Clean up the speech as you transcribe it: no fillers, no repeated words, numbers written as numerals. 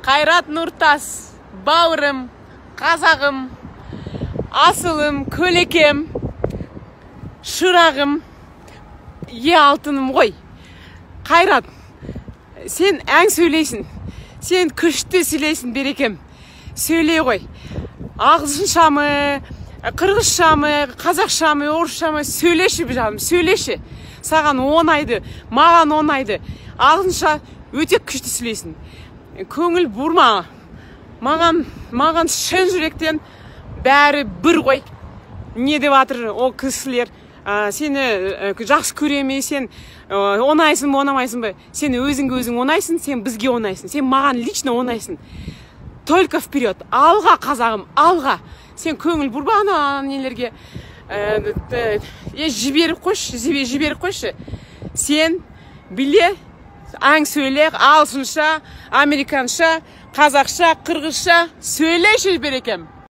Қайрат Нұртас, бауырым, қазағым, асылым, көлекем, шырағым, алтыным ғой. Қайрат, сен әң сөйлейсің, сен күшті сөйлейсің, берекем. Сөйлей ғой. Ағылшыншамы, қырғызшамы, қазақшамы, орысшамы сөйлеші жаным, сөйлеші. Саған оңайды, маған оңайды. Ағылшынша өте күшті сөйлейсің. Көңіл бұрма. Маған шын жүректен бәрі бір ғой. Не деп атыр о кісілер? Сені жақсы көреме, сен оңайсың ба, оңамайсың ба? Сен өзіңге өзің оңайсың, сен бізге оңайсың. Сен маған лично оңайсың. Только вперед. Алға, қазағым, алға. Сен көңіл бұрма ана нелерге. Жіберіп қойшы. Сен біле, әң сөйле, ағылшынша, американша, қазақша, қырғызша сөйлеші, берекем.